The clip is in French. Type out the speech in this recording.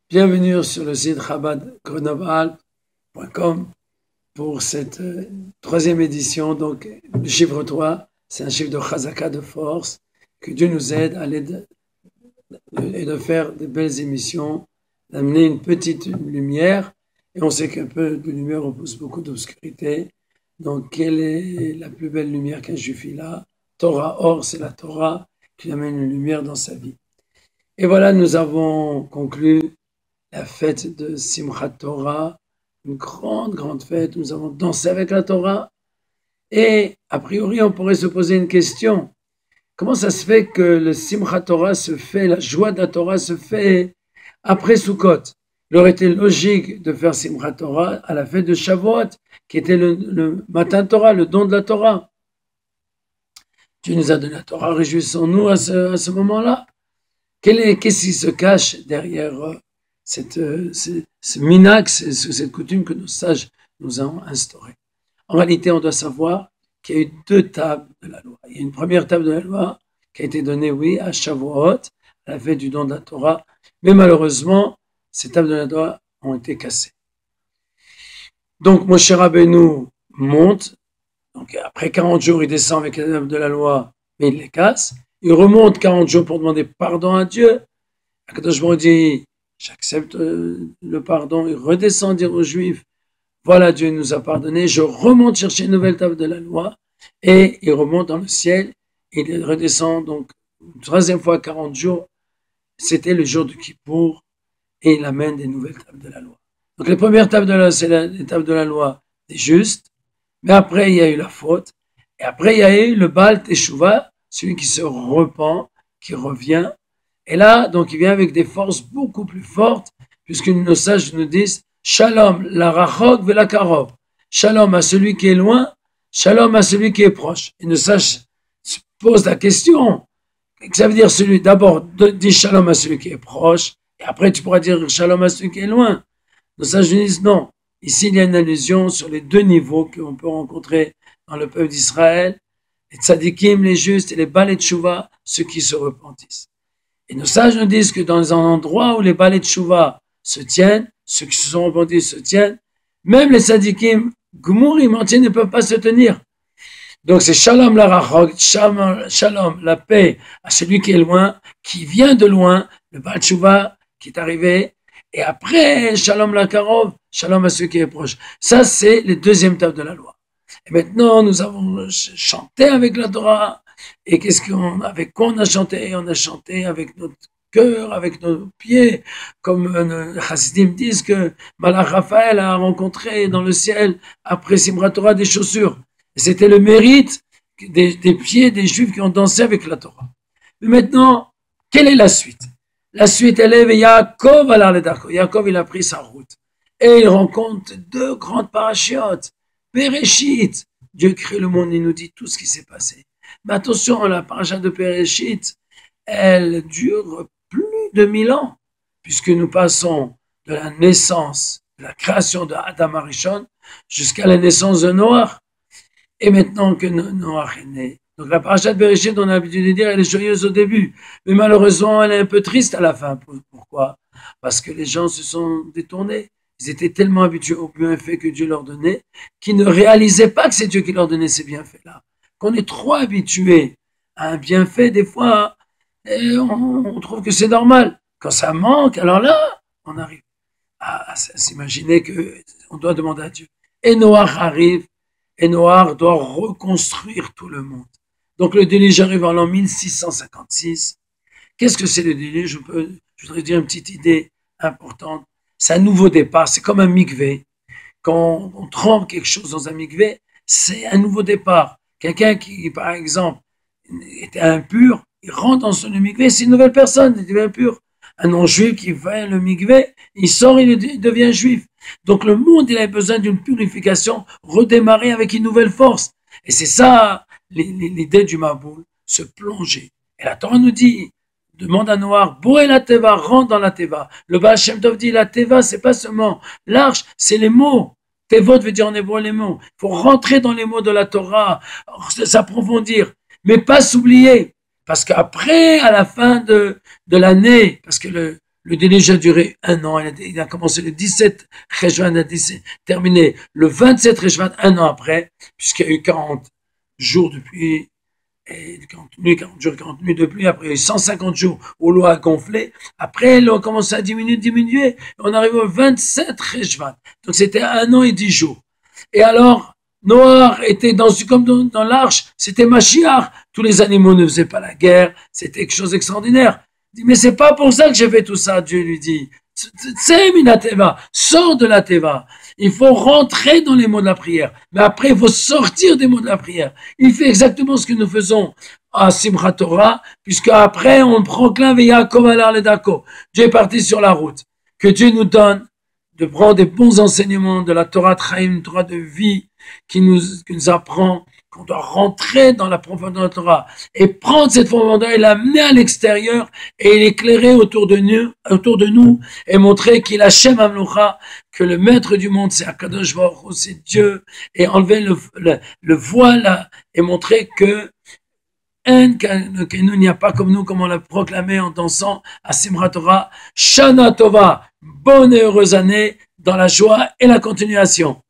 Bienvenue sur le site chabadgrenoble.com pour cette troisième édition. Donc, le chiffre 3, c'est un chiffre de chazaka, de force, que Dieu nous aide à aller et de faire de belles émissions, d'amener une petite lumière. Et on sait qu'un peu de lumière repousse beaucoup d'obscurité. Donc, quelle est la plus belle lumière qu'un juif il a? Torah, or, c'est la Torah qui amène une lumière dans sa vie. Et voilà, nous avons conclu la fête de Simchat Torah, une grande fête. Nous avons dansé avec la Torah. Et a priori, on pourrait se poser une question. Comment ça se fait que le Simchat Torah se fait, la joie de la Torah se fait après Sukkot? Il aurait été logique de faire Simchat Torah à la fête de Shavuot, qui était le matin Torah, le don de la Torah. Dieu nous a donné la Torah, réjouissons-nous à ce moment-là. Qu'est-ce qui se cache derrière ce minax, cette coutume que nos sages nous ont instaurée? En réalité, on doit savoir qu'il y a eu deux tables de la loi. Il y a une première table de la loi qui a été donnée, oui, à Shavuot, à la fête du don de la Torah, mais malheureusement, ces tables de la loi ont été cassées. Donc, Moshe Rabbeinu monte, donc après 40 jours, il descend avec les tables de la loi, mais il les casse. Il remonte 40 jours pour demander pardon à Dieu. Akadosh Baruch dit, j'accepte le pardon. Il redescend dire aux Juifs, voilà, Dieu nous a pardonné. Je remonte chercher une nouvelle table de la loi. Et il remonte dans le ciel. Il redescend donc une troisième fois 40 jours. C'était le jour de Kippour. Et il amène des nouvelles tables de la loi. Donc les premières tables de la loi, c'est les tables de la loi des justes. Mais après, il y a eu la faute. Et après, il y a eu le Baal Teshuvah, celui qui se repent, qui revient. Et là, donc, il vient avec des forces beaucoup plus fortes, puisque nos sages nous disent Shalom, la rachok ve la karov. Shalom à celui qui est loin, shalom à celui qui est proche. Et nos sages se posent la question. Ça veut dire celui, d'abord, dis shalom à celui qui est proche, et après tu pourras dire shalom à celui qui est loin. Nos sages nous disent non. Ici, il y a une allusion sur les deux niveaux qu'on peut rencontrer dans le peuple d'Israël. Les tzadikim, les justes, et les Baal Teshuvah, ceux qui se repentissent. Et nos sages nous disent que dans un endroit où les Baal Teshuvah se tiennent, ceux qui se sont repentis se tiennent, même les tzadikim, gmurim entiers ne peuvent pas se tenir. Donc c'est shalom la rachok, shalom la paix à celui qui est loin, qui vient de loin, le Baal Teshuvah qui est arrivé, et après shalom la karov, shalom à celui qui est proche. Ça c'est les deuxièmes tables de la loi. Et maintenant, nous avons chanté avec la Torah. Et avec quoi on a chanté? On a chanté avec notre cœur, avec nos pieds. Comme les Hasidim disent que Malach Raphaël a rencontré dans le ciel, après Simchat Torah, des chaussures. Et c'était le mérite des pieds des Juifs qui ont dansé avec la Torah. Mais maintenant, quelle est la suite? La suite, elle est Yaakov à l'Arledarko. Yaakov, il a pris sa route. Et il rencontre deux grandes parachiotes. Bereshit, Dieu crée le monde, il nous dit tout ce qui s'est passé. Mais attention, la paracha de Bereshit, elle dure plus de 1000 ans, puisque nous passons de la naissance, de la création de Adam Arishon, jusqu'à la naissance de Noach. Et maintenant que Noach est né. Donc la paracha de Bereshit, on a l'habitude de dire, elle est joyeuse au début, mais malheureusement, elle est un peu triste à la fin. Pourquoi? Parce que les gens se sont détournés. Ils étaient tellement habitués aux bienfaits que Dieu leur donnait qu'ils ne réalisaient pas que c'est Dieu qui leur donnait ces bienfaits-là. Qu'on est trop habitué à un bienfait, des fois, on trouve que c'est normal. Quand ça manque, alors là, on arrive à s'imaginer qu'on doit demander à Dieu. Et Noach arrive, et Noach doit reconstruire tout le monde. Donc le déluge arrive en l'an 1656. Qu'est-ce que c'est le déluge? Je voudrais dire une petite idée importante. C'est un nouveau départ, c'est comme un mikvé. Quand on trempe quelque chose dans un mikvé, c'est un nouveau départ. Quelqu'un qui, par exemple, était impur, il rentre dans son mikvé, c'est une nouvelle personne, il devient impur. Un non-juif qui va le mikvé, il sort, il devient juif. Donc le monde, il a besoin d'une purification, redémarrer avec une nouvelle force. Et c'est ça l'idée du Maboul, se plonger. Et la Torah nous dit, demande à Noach, Boré la Teva, rentre dans la Teva. Le Baal Shem Tov dit, la Teva, c'est pas seulement l'arche, c'est les mots. Tevot veut dire en hébreu les mots. Il faut rentrer dans les mots de la Torah, s'approfondir, mais pas s'oublier. Parce qu'après, à la fin de l'année, parce que le Le déluge a duré 1 an. Il a commencé le 17 Cheshvan, il a terminé le 27 Cheshvan, 1 an après, puisqu'il y a eu 40 jours depuis, et 40 jours, 40 nuits de pluie. Après, il y a eu 150 jours où l'eau a gonflé. Après, l'eau a commencé à diminuer. On arrive au 27 Cheshvan. Donc, c'était 1 an et 10 jours. Et alors, Noah était comme dans l'arche, c'était Mashiach. Tous les animaux ne faisaient pas la guerre. C'était quelque chose d'extraordinaire. Il dit, mais c'est pas pour ça que j'ai fait tout ça, Dieu lui dit. C'est Minateva, sors de la Teva. Il faut rentrer dans les mots de la prière. Mais après, il faut sortir des mots de la prière. Il fait exactement ce que nous faisons à Simchat Torah, puisque après, on proclame Yaakov alar ledako. Dieu est parti sur la route. Que Dieu nous donne de prendre des bons enseignements de la Torah Traim, une Torah de vie, qui nous apprend qu'on doit rentrer dans la profondeur de la Torah et prendre cette profondeur et l'amener à l'extérieur et l'éclairer autour de nous et montrer qu'il a Shem Amlocha, que le maître du monde c'est Akadosh Baruch Hu, c'est Dieu, et enlever le voile et montrer que il n'y a pas comme nous, comme on l'a proclamé en dansant à Simchat Torah, Shana Tova, bonne et heureuse année dans la joie et la continuation.